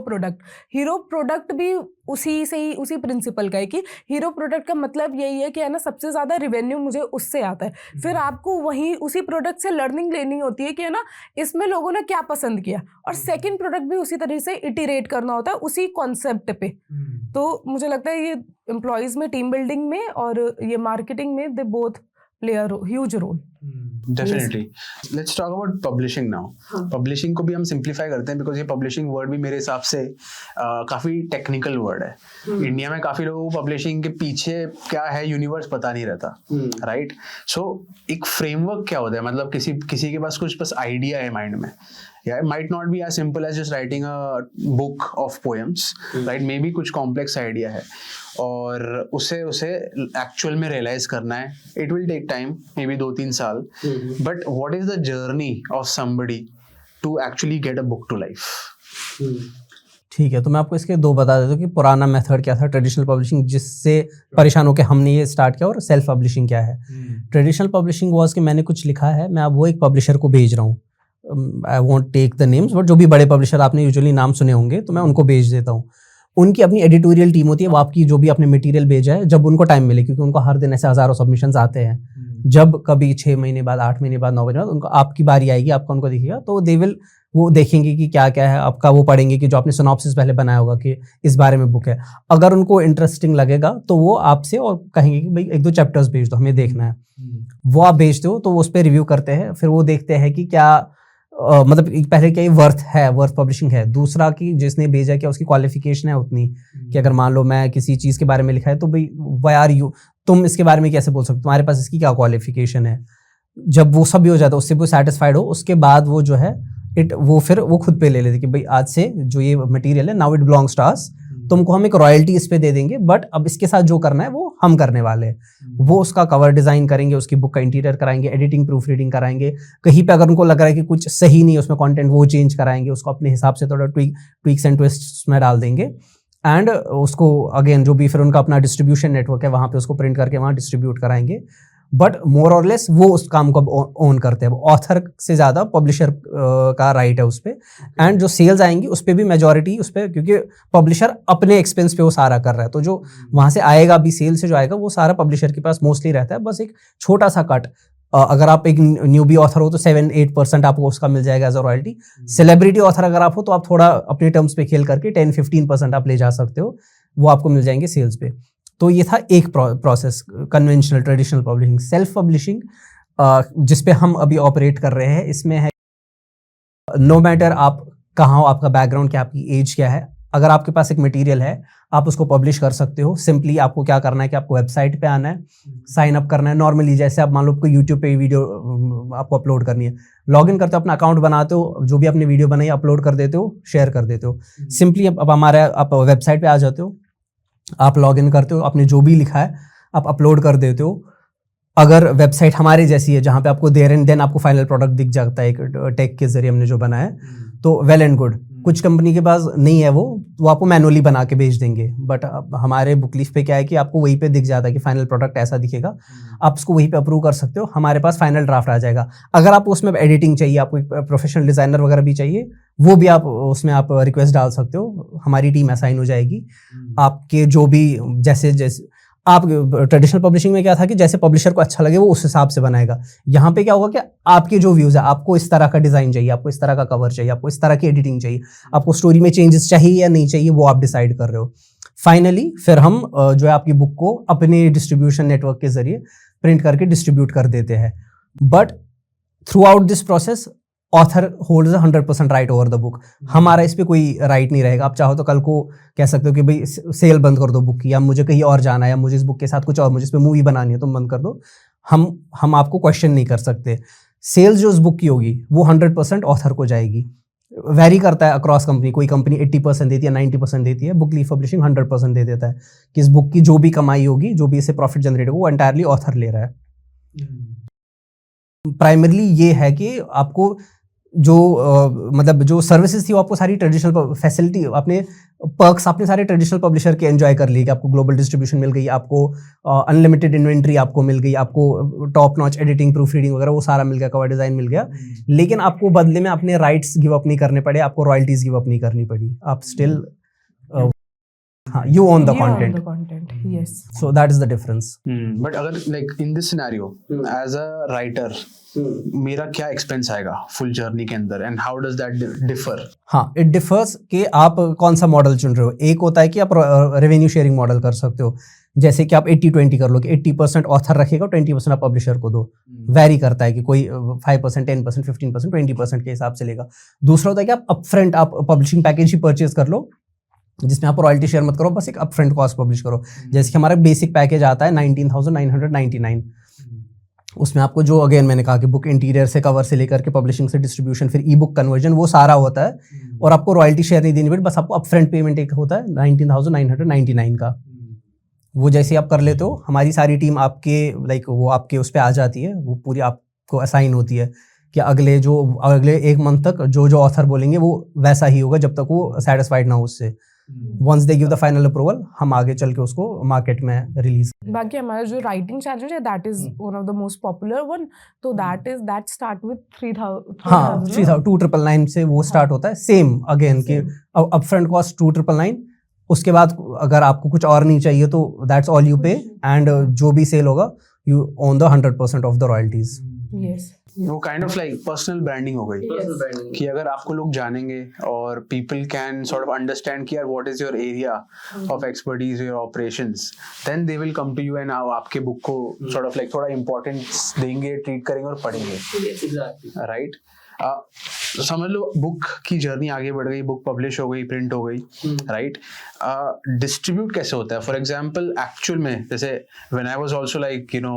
प्रोडक्ट भी उसी प्रिंसिपल का है कि हीरो प्रोडक्ट का मतलब यही है कि है ना, सबसे ज़्यादा रिवेन्यू मुझे उससे आता है. फिर आपको वही उसी प्रोडक्ट से लर्निंग लेनी होती है कि है ना, इसमें लोगों ने क्या पसंद किया, और सेकेंड प्रोडक्ट भी उसी तरह से इटरेट करना होता है उसी कॉन्सेप्ट पे. तो मुझे लगता है ये एम्प्लॉयज़ में, टीम बिल्डिंग में और ये मार्केटिंग में, they both play a huge role.
Definitely. Let's talk about publishing now. Publishing को भी हम सिंप्लीफाई करते हैं, बिकॉज ये पब्लिशिंग वर्ड भी मेरे हिसाब से काफी टेक्निकल वर्ड है. इंडिया में काफी लोगों को पब्लिशिंग के पीछे क्या है यूनिवर्स पता नहीं रहता, राइट. सो एक फ्रेमवर्क क्या होता है, मतलब किसी के पास कुछ बस आइडिया है माइंड में, yeah, it might not be as simple as just writing a book of poems, right? Maybe कुछ complex idea है और उसे actual में realize करना है. It will take time, maybe 2-3 साल. But what is the journey of somebody to actually get a book to life?
ठीक है, तो मैं आपको इसके 2 बता देता हूँ कि पुराना मेथड क्या था, ट्रेडिशनल पब्लिशिंग जिससे परेशान होकर हमने ये स्टार्ट किया, और सेल्फ पब्लिशिंग क्या है. ट्रेडिशनल पब्लिशिंग वॉज कि मैंने कुछ लिखा है, मैं अब वो एक पब्लिशर को भेज रहा हूँ. I want take the names, but जो भी बड़े पब्लिशर आपने यूजुअली नाम सुने होंगे, तो मैं उनको भेज देता हूँ. उनकी अपनी एडिटोरियल टीम होती है, वो आपकी जो भी आपने मटेरियल भेजा है, जब उनको टाइम मिले, क्योंकि उनको हर दिन ऐसे हज़ारों सबमिशंस आते हैं, जब कभी 6 महीने बाद, 8 महीने बाद, 9 महीने बाद उनको आपकी बारी आएगी, आपका उनको दिखेगा, तो वो देखेंगे कि क्या क्या है आपका, वो पढ़ेंगे कि जो आपने सिनॉप्सिस पहले बनाया होगा कि इस बारे में बुक है. अगर उनको इंटरेस्टिंग लगेगा तो वो आपसे और कहेंगे कि भाई 1-2 चैप्टर्स भेज दो, हमें देखना है. वो आप भेज दो, तो वो उस पर रिव्यू करते हैं, फिर वो देखते हैं कि क्या मतलब एक पहले क्या वर्थ पब्लिशिंग है, दूसरा कि जिसने भेजा क्या उसकी क्वालिफिकेशन है उतनी, कि अगर मान लो मैं किसी चीज़ के बारे में लिखा है तो भाई वाई आर यू, तुम इसके बारे में कैसे बोल सकते हो, तुम्हारे पास इसकी क्या क्वालिफिकेशन है। जब वो सब भी हो जाता है, उससे वो सेटिस्फाइड हो, उसके बाद वो जो है वो फिर वो खुद पे ले लेते कि भाई आज से जो ये मटेरियल है now it belongs to us, तुमको हम एक रॉयल्टी इस पे दे देंगे, बट अब इसके साथ जो करना है वो हम करने वाले हैं। वो उसका कवर डिजाइन करेंगे, उसकी बुक का इंटीरियर कराएंगे, एडिटिंग प्रूफ रीडिंग कराएंगे, कहीं पे अगर उनको लग रहा है कि कुछ सही नहीं है उसमें कंटेंट, वो चेंज कराएंगे, उसको अपने हिसाब से थोड़ा ट्वीक्स एंड ट्विस्ट्स में डाल देंगे, एंड उसको अगेन जो भी फिर उनका अपना डिस्ट्रीब्यूशन नेटवर्क है वहाँ पे उसको प्रिंट करके वहाँ डिस्ट्रीब्यूट कराएंगे। बट मोर और लेस वो उस काम को ओन करते हैं, ऑथर से ज़्यादा पब्लिशर का राइट है उस पर। एंड जो सेल्स आएंगी उस पर भी मेजॉरिटी उस पर, क्योंकि पब्लिशर अपने एक्सपेंस पे वो सारा कर रहा है, तो जो वहाँ से आएगा भी सेल से जो आएगा वो सारा पब्लिशर के पास मोस्टली रहता है, बस एक छोटा सा कट। अगर आप एक न्यूबी ऑथर हो तो 7-8% आपको उसका मिल जाएगा as a royalty. Celebrity author अगर आप हो तो आप थोड़ा अपने टर्म्स पे खेल करके 10-15% आप ले जा सकते हो, वो आपको मिल जाएंगे सेल्स पे। तो ये था एक process, conventional traditional publishing. Self publishing जिस पे हम अभी ऑपरेट कर रहे हैं, इसमें है नो मैटर आप कहाँ हो, आपका बैकग्राउंड क्या, आपकी एज क्या है, अगर आपके पास एक मटेरियल है आप उसको पब्लिश कर सकते हो। सिंपली आपको क्या करना है कि आपको वेबसाइट पे आना है, साइन अप करना है नॉर्मली, जैसे आप मान लो कोई यूट्यूब पे वीडियो आपको अपलोड करनी है, लॉगिन करते हो, अपना अकाउंट बनाते हो, जो भी आपने वीडियो बनाई अपलोड कर देते हो, शेयर कर देते हो। सिंपली अब हमारे आप वेबसाइट पे आ जाते हो, आप लॉगिन करते हो, आपने जो भी लिखा है आप अपलोड कर देते हो। अगर वेबसाइट हमारी जैसी है जहाँ पे आपको देयर एंड देन आपको फाइनल प्रोडक्ट दिख जाता है एक टेक के जरिए हमने जो बनाया है, तो वेल एंड गुड। कुछ कंपनी के पास नहीं है वो आपको मैनुअली बना के भेज देंगे, बट हमारे बुकलीफ पे क्या है कि आपको वहीं पे दिख जाता है कि फाइनल प्रोडक्ट ऐसा दिखेगा, आप उसको वहीं पे अप्रूव कर सकते हो, हमारे पास फाइनल ड्राफ्ट आ जाएगा। अगर आपको उसमें एडिटिंग चाहिए, आपको एक प्रोफेशनल डिजाइनर वगैरह भी चाहिए, वो भी आप उसमें आप रिक्वेस्ट डाल सकते हो, हमारी टीम असाइन हो जाएगी। आपके जो भी जैसे आप ट्रेडिशनल पब्लिशिंग में क्या था कि जैसे पब्लिशर को अच्छा लगे वो उस हिसाब से बनाएगा। यहाँ पे क्या होगा कि आपके जो व्यूज है, आपको इस तरह का डिजाइन चाहिए, आपको इस तरह का कवर चाहिए, आपको इस तरह की एडिटिंग चाहिए, आपको स्टोरी में चेंजेस चाहिए या नहीं चाहिए, वो आप डिसाइड कर रहे हो। फाइनली फिर हम जो है आपकी बुक को अपने डिस्ट्रीब्यूशन नेटवर्क के जरिए प्रिंट करके डिस्ट्रीब्यूट कर देते हैं। But through out this process author holds 100% right over the book. हमारा इस पे कोई राइट नहीं रहेगा। आप चाहो तो कल को कह सकते हो कि भाई सेल बंद कर दो बुक की, या मुझे कहीं और जाना है, या मुझे इस बुक के साथ कुछ और, मुझे इस पे मूवी बनानी है, तुम बंद कर दो। हम आपको क्वेश्चन नहीं कर सकते। सेल्स जो उस बुक की होगी वो 100% ऑथर को जाएगी। वेरी करता है अक्रॉस कंपनी, कोई कंपनी 80% देती है, 90% देती है, बुक लीफ पब्लिशिंग 100% दे देता है कि इस बुक की जो भी कमाई होगी, जो भी इसे प्रॉफिट जनरेट होगा, वो एंटायरली ऑथर ले रहा है। प्राइमरली ये है कि आपको जो मतलब जो सर्विसेज थी वो आपको सारी ट्रेडिशनल फैसिलिटी, अपने पर्क्स आपने सारे ट्रेडिशनल पब्लिशर के एंजॉय कर लिए कि आपको ग्लोबल डिस्ट्रीब्यूशन मिल गई, आपको अनलिमिटेड इन्वेंट्री आपको मिल गई, आपको top notch editing proof reading वगैरह वो सारा मिल गया, कवर डिजाइन मिल गया। लेकिन आपको बदले में अपने राइट्स गिव अप नहीं करने पड़े, आपको रॉयल्टीज गिव अप नहीं करनी पड़ी। आप still you own the content.
Yes.
So that is the difference.
But अगर like in this scenario as a writer मेरा क्या एक्सपेंस आएगा फुल जर्नी के अंदर, and how does that differ?
हाँ, इट डिफर्स कि आप कौन सा मॉडल चुन रहे हो। एक होता है कि आप रेवेन्यू शेयरिंग मॉडल कर सकते हो, जैसे कि आप 80-20 कर लो कि 80% ऑथर रखेगा, 20% आप पब्लिशर को दो। वेरी करता है कि कोई 5%, 10%, 15%, 20% के हिसाब से लेगा। दूसरा होता है कि आप अपफ्रंट आप पब्लिशिंग पैकेज ही परचेज कर लो, जिसमें आप रॉयल्टी शेयर मत करो, बस एक अपफ्रंट कॉस्ट पब्लिश करो। जैसे कि हमारा बेसिक पैकेज आता है 19,999, उसमें आपको जो अगेन मैंने कहा कि बुक इंटीरियर से, कवर से लेकर के पब्लिशिंग से डिस्ट्रीब्यूशन, फिर ई बुक कन्वर्जन, वो सारा होता है, और आपको रॉयल्टी शेयर नहीं देनी पड़ती, बस आपको अपफ्रंट पेमेंट एक होता है 19,999 का। वो जैसे आप कर लेते हो, हमारी सारी टीम आपके वो आपके उस पर आ जाती है, वो पूरी आपको असाइन होती है कि अगले 1 मंथ तक जो ऑथर बोलेंगे वो वैसा ही होगा जब तक वो सेटिस्फाइड ना हो उससे। Once they give the final approval, हम आगे चल के उसको मार्केट में रिलीज।
बाकी हमारा जो राइटिंग चैलेंज है that is one of the most popular one, तो दैट स्टार्ट विद 3,000।
हाँ, 2,999 से वो स्टार्ट होता है। सेम अगेन कि अपफ्रंट कॉस्ट 2,999, उसके बाद अगर आपको कुछ और नहीं चाहिए तो that's all you pay, and जो भी सेल होगा you own the 100% of the royalties.
Yes,
वो kind of like personal branding हो गई कि अगर आपको लोग जानेंगे और people can sort of understand कि यार what is your area of expertise, your operations, then they will come to you and आपके बुक को सॉर्ट ऑफ लाइक थोड़ा इंपॉर्टेंस देंगे, ट्रीट करेंगे और पढ़ेंगे, राइट? समझ लो बुक की जर्नी आगे बढ़ गई, बुक पब्लिश हो गई, प्रिंट हो गई, राइट, डिस्ट्रीब्यूट कैसे होता है? फॉर एग्जांपल एक्चुअल में जैसे when I was also like you know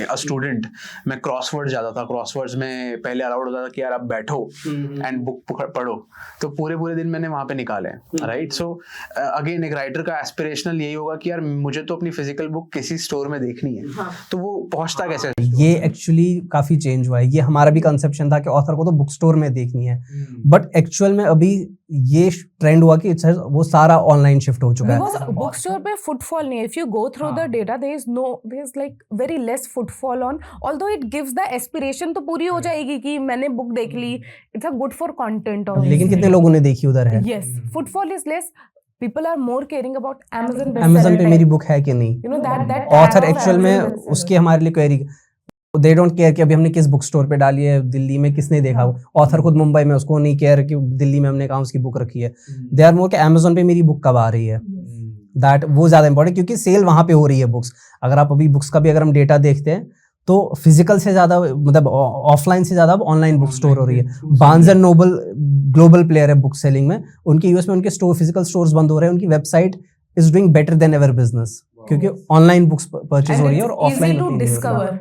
a student, मैं क्रॉसवर्ड जाता था, क्रॉसवर्ड्स में पहले अलाउड होता था कि यार आप बैठो एंड बुक पढ़ो, तो पूरे दिन मैंने वहां पे निकाले, राइट। सो अगेन एक राइटर का एस्पिरेशनल यही होगा कि यार मुझे तो अपनी फिजिकल बुक किसी स्टोर में देखनी है, तो वो पहुंचता कैसे?
ये एक्चुअली काफी चेंज हुआ है। ये हमारा भी कंसेप्शन था कि ऑथर को तो बुक स्टोर में देखनी है, बट एक्चुअल में अभी ये ट्रेंड हुआ कि वो सारा ऑनलाइन शिफ्ट हो चुका है।
बुक स्टोर पे फुटफॉल नहीं है। If you go through the data there is like very less footfall on, although it gives the aspiration तो पूरी हो जाएगी कि मैंने बुक देख ली, it's a good for content.
लेकिन कितने लोगों ने देखी उधर है?
Yes, footfall is less, people are more caring about
Amazon पे मेरी बुक है कि नहीं,
you know that
author actual में उसकी हमारे लिए क्वेरी, दे डोंट केयर कि अभी हमने किस बुक स्टोर पे डाली है, दिल्ली में किसने देखा। ऑथर खुद मुंबई में, उसको नहीं केयर कि दिल्ली में हमने कहा उसकी बुक रखी है। दे आर मोर कि Amazon पे मेरी बुक कब आ रही है, दैट वो ज्यादा इंपॉर्टेंट, क्योंकि सेल वहां पे हो रही है बुक्स। अगर आप अभी बुक्स का भी अगर हम डेटा देखते हैं तो फिजिकल से ज्यादा, मतलब ऑफलाइन से ज्यादा अब ऑनलाइन बुक स्टोर हो रही है। Barnes and Noble global player है बुक सेलिंग में, उनके यूएस में उनके स्टोर, फिजिकल स्टोर्स बंद हो रहे हैं, उनकी website is doing better than ever business, क्योंकि ऑनलाइन बुक्स परचेज हो रही है और ऑफलाइन
टू डिस्कवर,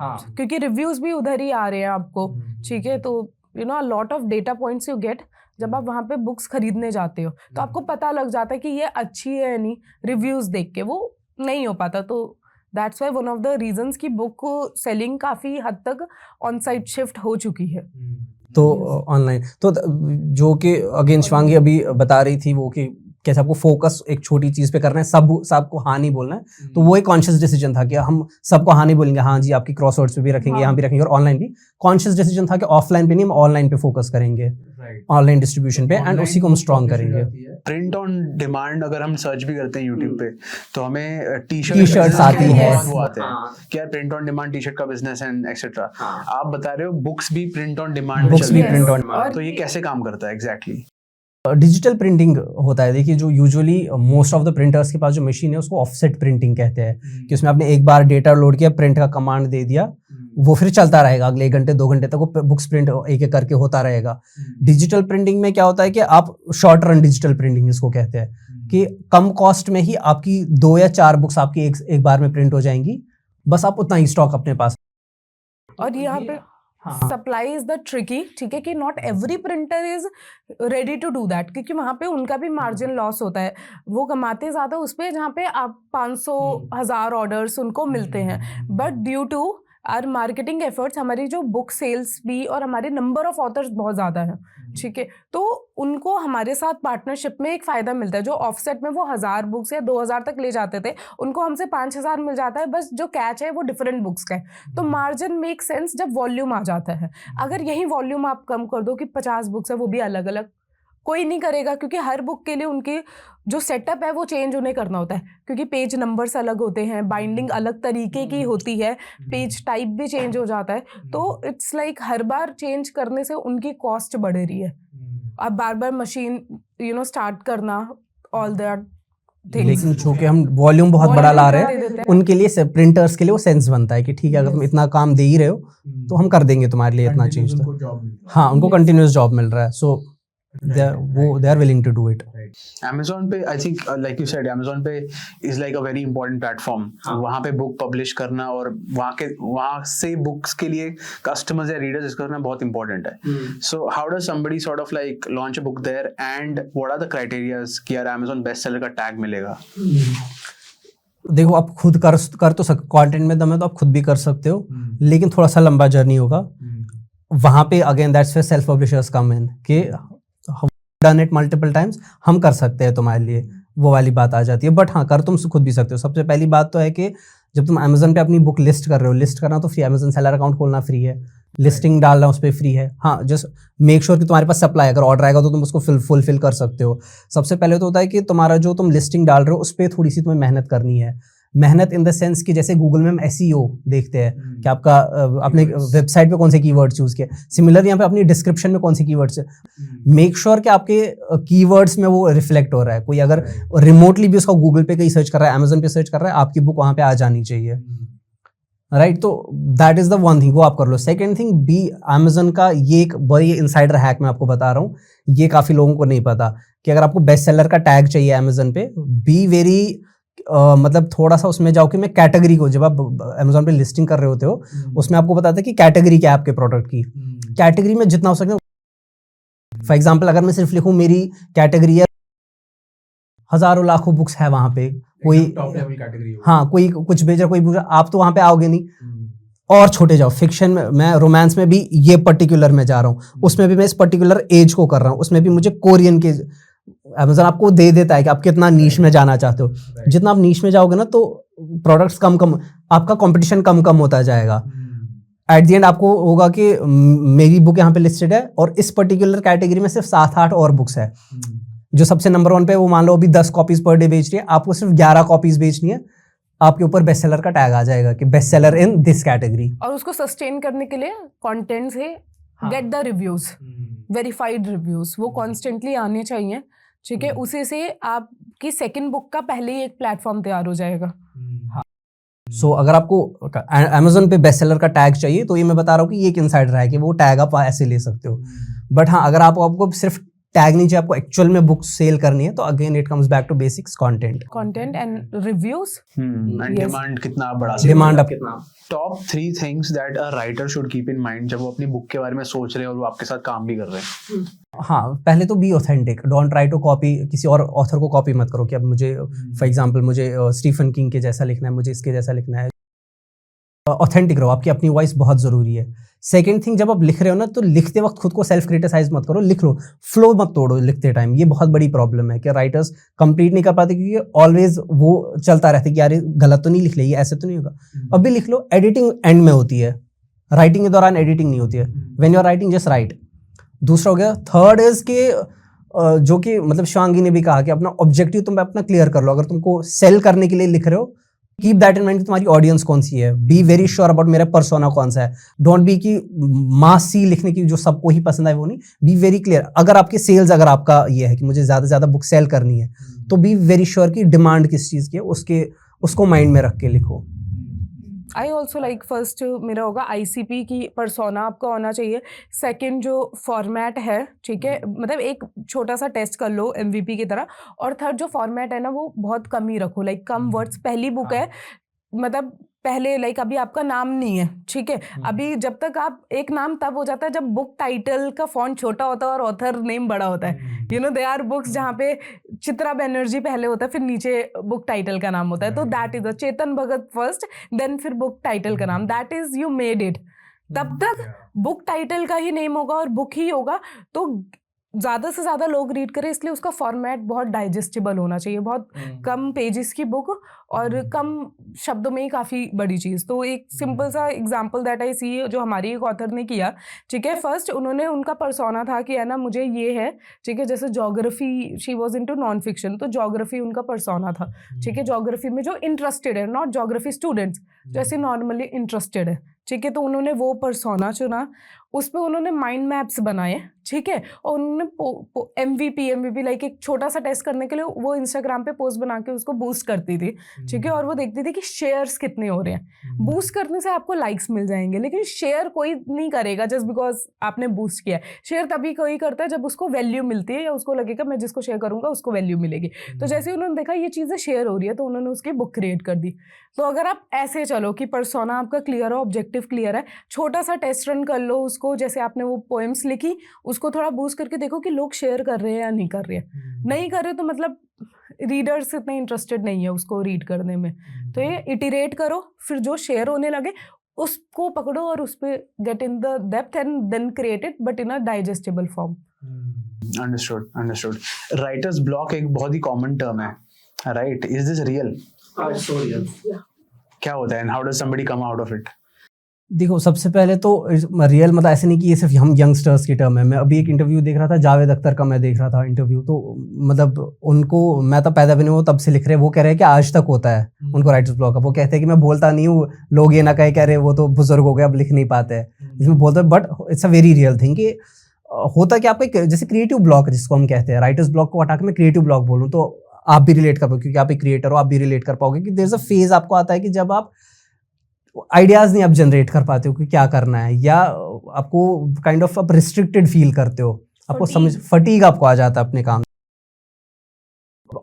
क्योंकि रिव्यूज भी उधर ही आ रहे हैं आपको, ठीक है। तो you know a lot of data points you get जब आप वहाँ पे बुक्स खरीदने जाते हो, तो आपको पता लग जाता है कि ये अच्छी है या नहीं, रिव्यूज देख के। वो नहीं हो पाता, तो that's why one of the reasons की बुक सेलिंग काफी हद तक ऑन साइट शिफ्ट हो चुकी है।
तो ऑनलाइन तो जो कि अगेन शिवांगी अभी बता रही थी वो कि कैसे आपको फोकस एक छोटी चीज पे करना है, सबको हाँ नहीं बोलना है। तो वो एक कॉन्शियस डिसीजन था कि हम सबको हाँ नहीं बोलेंगे, हाँ जी आपकी क्रॉसवर्ड्स पे भी रखेंगे, यहाँ भी रखेंगे, और ऑनलाइन भी कॉन्शियस डिसीजन था कि ऑफलाइन पे नहीं, हम ऑनलाइन पे फोकस करेंगे, ऑनलाइन डिस्ट्रीब्यूशन पे, एंड उसी को हम स्ट्रॉन्ग करेंगे।
प्रिंट ऑन डिमांड अगर हम सर्च भी करते हैं यूट्यूब पे, तो हमें
टी-शर्ट्स आती है,
वो आते हैं कि यार print on demand T shirt का बिजनेस एंड एक्सेट्रा। आप बता रहे हो बुक्स भी प्रिंट ऑन डिमांड,
बुक्स भी प्रिंट ऑन डिमांड,
तो ये कैसे काम करता है एग्जैक्टली?
डिजिटल प्रिंटिंग होता है। देखिए जो usually most of the printers के पास जो मशीन है उसको ऑफसेट प्रिंटिंग कहते हैं, कि उसमें आपने एक बार डेटा लोड किया, प्रिंट का कमांड दे दिया, वो फिर चलता रहेगा अगले 1 घंटे 2 घंटे तक, वो बुक्स प्रिंट एक एक करके होता रहेगा। डिजिटल प्रिंटिंग में क्या होता है कि आप शॉर्ट रन डिजिटल प्रिंटिंग इसको कहते हैं, कि कम कॉस्ट में ही आपकी 2 या 4 बुक्स आपकी एक बार में प्रिंट हो जाएंगी, बस आप उतना ही स्टॉक अपने पास।
और यहाँ पे सप्लाई इज द ट्रिकी, ठीक है, कि not every printer is ready to do that, क्योंकि वहाँ पे उनका भी मार्जिन लॉस होता है। वो कमाते ज़्यादा उस पर जहाँ पे आप 500,000 ऑर्डर्स उनको मिलते हैं, but due to our marketing efforts हमारी जो बुक सेल्स भी और हमारे नंबर ऑफ ऑथर्स बहुत ज़्यादा है, ठीक है, तो उनको हमारे साथ पार्टनरशिप में एक फ़ायदा मिलता है। जो ऑफसेट में वो 1000 बुक्स या 2000 तक ले जाते थे, उनको हमसे 5000 मिल जाता है, बस जो कैच है वो डिफरेंट बुक्स का है। तो मार्जिन मेक सेंस जब वॉल्यूम आ जाता है। अगर यही वॉल्यूम आप कम कर दो कि 50 बुक्स है, वो भी अलग अलग, कोई नहीं करेगा, क्योंकि हर बुक के लिए उनकी जो सेटअप है वो चेंज उन्हें करना होता है, क्योंकि पेज नंबर्स अलग होते हैं, बाइंडिंग अलग तरीके की होती है, पेज टाइप भी चेंज हो जाता है। तो it's like her bar change करने से उनकी कॉस्ट बढ़ रही है। अब बार बार मशीन स्टार्ट करना, ऑल दैट थिंग्स।
लेकिन चूंकि हम वॉल्यूम बहुत बड़ा ला रहे हैं, उनके लिए प्रिंटर्स के लिए वो सेंस बनता है कि ठीक है, अगर तुम इतना काम दे ही रहे हो तो हम कर देंगे तुम्हारे लिए इतना चेंज। हाँ, उनको कंटिन्यूस जॉब मिल रहा है, सो they are willing to do it.
Amazon पे I think like you said, Amazon पे is like a very important platform. वहाँ पे बुक पब्लिश करना और वहाँ से बुक्स के लिए कस्टमर्स या रीडर्स करना बहुत important है. So how does somebody sort of like launch a book there, and what are the criterias कि यार Amazon bestseller का टैग मिलेगा?
देखो, आप खुद कर तो सकते, कंटेंट में दम है तो आप खुद भी कर सकते हो, लेकिन थोड़ा सा लंबा जर्नी होगा। वहाँ पे again that's where self publishers come in, कि डन इट मल्टीपल टाइम्स, हम कर सकते हैं तुम्हारे लिए, वो वाली बात आ जाती है। बट हाँ, कर तुम खुद भी सकते हो। सबसे पहली बात तो है कि जब तुम अमेजन पे अपनी बुक लिस्ट कर रहे हो, लिस्ट करना तो फ्री, अमेजन सेलर अकाउंट खोलना फ्री है, लिस्टिंग डालना उस पर फ्री है। हाँ, जस्ट मेक श्योर कि तुम्हारे पास सप्लाई, अगर ऑर्डर आएगा तो तुम उसको फुलफिल कर सकते हो। सबसे पहले तो होता है कि तुम्हारा जो तुम लिस्टिंग डाल रहे हो उस पर थोड़ी सी तुम्हें मेहनत करनी है। मेहनत इन द सेंस कि जैसे गूगल में हम SEO देखते हैं कि आपका अपने वेबसाइट पे कौन से कीवर्ड्स यूज किए, सिमिलर यहाँ पे अपनी डिस्क्रिप्शन में कौन से कीवर्ड्स है। मेक श्योर कि आपके कीवर्ड्स में वो रिफ्लेक्ट हो रहा है। कोई अगर रिमोटली भी उसका गूगल पे कहीं सर्च कर रहा है, अमेजन पे सर्च कर रहा है, आपकी बुक वहाँ पे आ जानी चाहिए। राइट, तो that is the one thing, वो आप कर लो। सेकंड थिंग बी अमेजन का ये एक बड़ी इनसाइडर हैक मैं आपको बता रहा हूँ, ये काफी लोगों को नहीं पता कि अगर आपको बेस्ट सेलर का टैग चाहिए अमेजन पे, बी वेरी मतलब थोड़ा सा उसमें जाओ कि मैं कैटेगरी को, जब आप अमेजोन पे लिस्टिंग कर रहे होते हो उसमें आपको बताता है कि कैटेगरी क्या है आपके प्रोडक्ट की, कैटेगरी में जितना हो सके। फॉर एग्जाम्पल अगर मैं सिर्फ लिखूं मेरी कैटेगरी है हजारों लाखों बुक्स है वहां पे, कोई हाँ कोई कुछ बेच रहा कोई पूछ रहा, आप तो वहां पे आओगे नहीं। और छोटे जाओ, फिक्शन में मैं रोमांस में भी ये पर्टिकुलर में जा रहा हूँ, उसमें भी मैं इस पर्टिकुलर एज को कर रहा हूँ, उसमें भी मुझे कोरियन के अमेज़न आपको दे देता है कि आप कितना नीश में जाना चाहते हो। जितना आप नीश में जाओगे ना तो प्रोडक्ट्स कम आपका कंपटीशन कम होता जाएगा। एट द एंड आपको होगा कि मेरी बुक यहाँ पे लिस्टेड है और इस पर्टिकुलर कैटेगरी में सिर्फ 7-8 और बुक्स है, जो सबसे नंबर 1 पे वो मान लो अभी 10 कॉपीज पर डे बेच रही है, आपको सिर्फ 11 कॉपीज बेचनी है, आपके ऊपर बेस्ट सेलर का टैग आ जाएगा कि best seller in this category.
और उसको सस्टेन करने के लिए कंटेंट से get the reviews, verified reviews, वो कॉन्स्टेंटली आने चाहिए, ठीक है। उसी से आपकी सेकंड बुक का पहले ही एक प्लेटफॉर्म तैयार हो जाएगा।
सो अगर आपको अमेजोन पे बेस्ट सेलर का टैग चाहिए तो ये मैं बता रहा हूँ कि ये एक इनसाइडर है कि वो टैग आप ऐसे ले सकते हो। बट हाँ, अगर आपको सिर्फ टैग नहीं चाहिए, आपको एक्चुअल में बुक सेल करनी है, तो again it comes back to basics, content
and reviews
and demand कितना आप बढ़ा
डिमांड आप कितना।
Top 3 things that a writer should keep in mind जब वो अपनी बुक के बारे में सोच रहे हैं और वो आपके साथ काम भी कर रहे हैं।
हाँ, पहले तो be authentic, don't try to copy, किसी और ऑथर को कॉपी मत करो कि अब मुझे फॉर एग्जांपल मुझे स्टीफन किंग के जैसा लिखना है, मुझे इसके जैसा लिखना है। ऑथेंटिक रहो, आपकी अपनी वॉइस बहुत जरूरी है। सेकंड थिंग, जब आप लिख रहे हो ना तो लिखते वक्त खुद को सेल्फ क्रिटिसाइज मत करो, लिख लो, फ्लो मत तोड़ो लिखते टाइम। ये बहुत बड़ी प्रॉब्लम है कि राइटर्स कंप्लीट नहीं कर पाते क्योंकि ऑलवेज वो चलता रहता है कि यार गलत तो नहीं लिख लिया, ऐसे तो नहीं होगा। अब भी लिख लो, एडिटिंग एंड में होती है, राइटिंग के दौरान एडिटिंग नहीं होती है। When you are writing just write. दूसरा हो गया, थर्ड इज के जो कि मतलब शिवांगी ने भी कहा कि अपना ऑब्जेक्टिव तुम अपना क्लियर कर लो। अगर तुमको सेल करने के लिए लिख रहे हो, कीप दैट इन माइंड, तुम्हारी ऑडियंस कौन सी है, बी वेरी श्योर अबाउट मेरा पर्सोना कौन सा है। डोंट बी की मास सी लिखने की जो सबको ही पसंद आए वो नहीं, बी वेरी क्लियर। अगर आपके सेल्स, अगर आपका ये है कि मुझे ज्यादा से ज्यादा बुक सेल करनी है, तो बी वेरी श्योर की डिमांड किस चीज की है, उसको माइंड में रख के लिखो।
आई ऑल्सो लाइक फर्स्ट मेरा होगा ICP की पर्सोना आपका होना चाहिए। सेकंड जो फॉर्मेट है, ठीक है, मतलब एक छोटा सा टेस्ट कर लो MVP की तरह। और थर्ड जो फॉर्मेट है ना वो बहुत कम ही रखो, लाइक कम वर्ड्स। पहली बुक है, मतलब पहले लाइक अभी आपका नाम नहीं है, ठीक है। अभी जब तक आप एक नाम तब हो जाता है जब बुक टाइटल का फॉन्ट छोटा होता है और ऑथर नेम बड़ा होता है। You know they are books जहाँ पे चित्रा बनर्जी पहले होता है, फिर नीचे बुक टाइटल का नाम होता है। तो that is Chetan Bhagat first, then फिर बुक टाइटल का नाम, that is you made it. तब तक बुक टाइटल का ही नेम होगा और बुक ही होगा, तो ज़्यादा से ज़्यादा लोग रीड करें, इसलिए उसका फॉर्मेट बहुत डाइजेस्टेबल होना चाहिए। बहुत कम पेजेस की बुक और कम शब्दों में ही काफ़ी बड़ी चीज़। तो एक सिंपल सा एग्जांपल दैट आई सी जो हमारी एक ऑथर ने किया, ठीक है। फर्स्ट उन्होंने, उनका पर्सोना था कि है ना मुझे ये है, ठीक है, जैसे geography, she was into non fiction, तो ज्योग्राफी उनका पर्सोना था, ठीक है। ज्योग्राफी में जो इंटरेस्टेड है, नॉट ज्योग्राफी स्टूडेंट्स, जैसे नॉर्मली इंटरेस्टेड है, ठीक है। तो उन्होंने वो पर्सोना चुना, उस पर उन्होंने माइंड मैप्स बनाए, ठीक है। और उन्होंने MVP लाइक एक छोटा सा टेस्ट करने के लिए वो इंस्टाग्राम पे पोस्ट बना के उसको बूस्ट करती थी, ठीक है। और वो देखती थी कि शेयर्स कितने हो रहे हैं। बूस्ट करने से आपको लाइक्स मिल जाएंगे, लेकिन शेयर कोई नहीं करेगा जस्ट बिकॉज आपने बूस्ट किया। शेयर तभी कोई करता है जब उसको वैल्यू मिलती है या उसको लगेगा मैं जिसको शेयर करूंगा उसको वैल्यू मिलेगी। तो जैसे उन्होंने देखा ये चीज़ें शेयर हो रही है तो उन्होंने उसकी बुक क्रिएट कर दी। तो अगर आप ऐसे चलो कि पर्सोना आपका क्लियर हो, ऑब्जेक्टिव क्लियर है, छोटा सा टेस्ट रन कर लो उसको, जैसे आपने वो पोएम्स लिखी उसको थोड़ा बूस्ट करके देखो कि लोग शेयर कर रहे हैं या नहीं कर रहे हैं। नहीं कर रहे तो मतलब रीडर्स इतने इंटरेस्टेड नहीं है उसको रीड करने में। तो ये इटरेट करो, फिर जो शेयर होने लगे उसको पकड़ो और उस पर get in the depth and then create it, but in a digestible form.
Understood. Writer's block एक बहुत ही कॉमन टर्म है, राइट? Is this real? क्या होता है and how does somebody come out of it?
देखो, सबसे पहले तो रियल मतलब ऐसे नहीं कि ये सिर्फ हम यंगस्टर्स की टर्म है। मैं अभी एक इंटरव्यू देख रहा था, जावेद अख्तर का मैं देख रहा था इंटरव्यू, तो मतलब उनको, मैं तो पैदा भी नहीं हुआ तब से लिख रहे हैं, वो कह रहे हैं कि आज तक होता है उनको राइटर्स ब्लॉक। वो कहते हैं कि मैं बोलता नहीं हूँ, लोग ये ना कहे कह रहे वो तो बुजुर्ग हो गए अब लिख नहीं पाते हैं, इसमें बोलते हैं। But it's a very real thing कि होता कि आपका जैसे क्रिएटिव ब्लॉक जिसको हम कहते हैं, राइटर्स ब्लॉक को हटा के मैं क्रिएटिव ब्लॉक बोलूँ तो आप भी रिलेट कर पाओगे, क्योंकि आप एक क्रिएटर हो, आप भी रिलेट कर पाओगे कि देयर इज अ फेज आपको आता है कि जब आप आइडियाज नहीं आप जनरेट कर पाते हो कि क्या करना है, या आपको काइंड ऑफ आप रिस्ट्रिक्टेड फील करते हो, आपको समझ फटीग आपको आ जाता है अपने काम।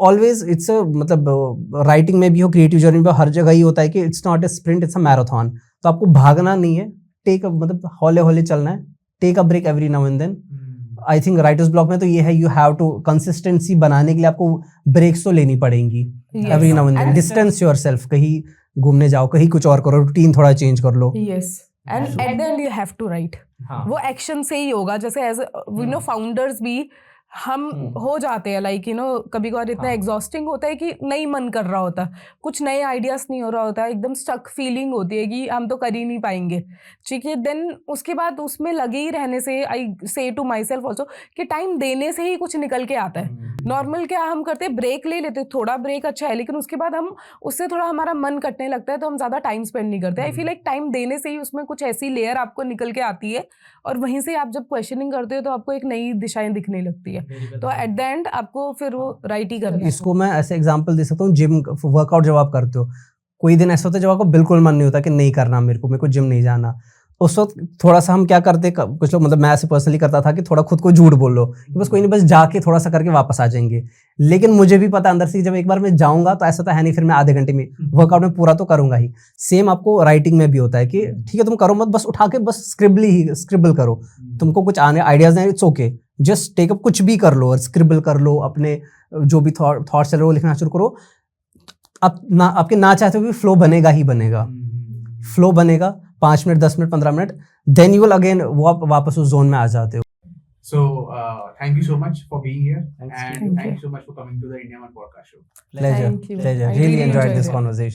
ऑलवेज इट्स मतलब राइटिंग में भी हो, क्रिएटिव जर्नी में भी हो, हर जगह ही होता है कि it's not a sprint, it's a marathon. तो आपको भागना नहीं है, टेक मतलब हौले हौले चलना है, take a break every now and then. I think writer's block में तो ये है, यू हैव टू कंसिस्टेंसी बनाने के लिए आपको ब्रेक्स तो लेनी पड़ेंगी every now and then. Distance yourself, कहीं घूमने जाओ, कहीं कुछ और करो, रूटीन थोड़ा चेंज कर लो।
Yes, and at the end you have to write. वो एक्शन से ही होगा। जैसे एज वी नो फाउंडर्स भी हम हो जाते हैं लाइक यू नो कभी कभार इतना एग्जॉस्टिंग होता है कि नहीं मन कर रहा होता, कुछ नए आइडियाज नहीं हो रहा होता, एकदम स्टक फीलिंग होती है कि हम तो कर ही नहीं पाएंगे, ठीक है। देन उसके बाद उसमें लगे ही रहने से आई से टू माई सेल्फ ऑल्सो कि टाइम देने से ही कुछ निकल के आता है। नॉर्मल क्या हम करते हैं, ब्रेक ले लेते, थोड़ा ब्रेक अच्छा है, लेकिन उसके बाद हम उससे थोड़ा हमारा मन कटने लगता है तो हम ज़्यादा टाइम स्पेंड नहीं करते। आई फील लाइक टाइम देने से ही उसमें कुछ ऐसी लेयर आपको निकल के आती है और वहीं से आप जब क्वेश्चनिंग करते हो तो आपको एक नई दिशाएं दिखने लगती है। तो एट द एंड आपको फिर वो राइट ही करना है।
इसको मैं ऐसे एग्जांपल दे सकता हूँ, जिम वर्कआउट जब आप करते हो, कोई दिन ऐसा होता है जब आपको बिल्कुल मन नहीं होता कि नहीं करना, मेरे को जिम नहीं जाना, उस वक्त थोड़ा सा हम क्या करते, कुछ लोग मतलब मैं ऐसे पर्सनली करता था कि थोड़ा खुद को झूठ बोल लो कि बस कोई नहीं, बस जाके थोड़ा सा करके वापस आ जाएंगे। लेकिन मुझे भी पता अंदर से जब एक बार मैं जाऊंगा तो ऐसा तो है नहीं फिर मैं आधे घंटे में वर्कआउट में पूरा तो करूंगा ही। सेम आपको राइटिंग में भी होता है कि ठीक है तुम करो मत, बस उठा के बस स्क्रिबल करो, तुमको कुछ आने आइडियाज नहीं, it's okay, just take up, कुछ भी कर लो, स्क्रिबल कर लो, अपने जो भी थॉट्स चल रहे हो लिखना शुरू करो। आप ना आपके ना चाहते हुए भी फ्लो बनेगा ही बनेगा, फ्लो बनेगा 5 minute 10 minute 15 minute, then you will again वो आप वापस उस जोन में आ जाते हो।
So, thank you so much for being here,
Thanks.
and
Thank
thank
you.
you so much for coming to the India One podcast show.
Pleasure,
Thank you.
pleasure.
I
Really
really
enjoyed
enjoyed
this
it.
conversation.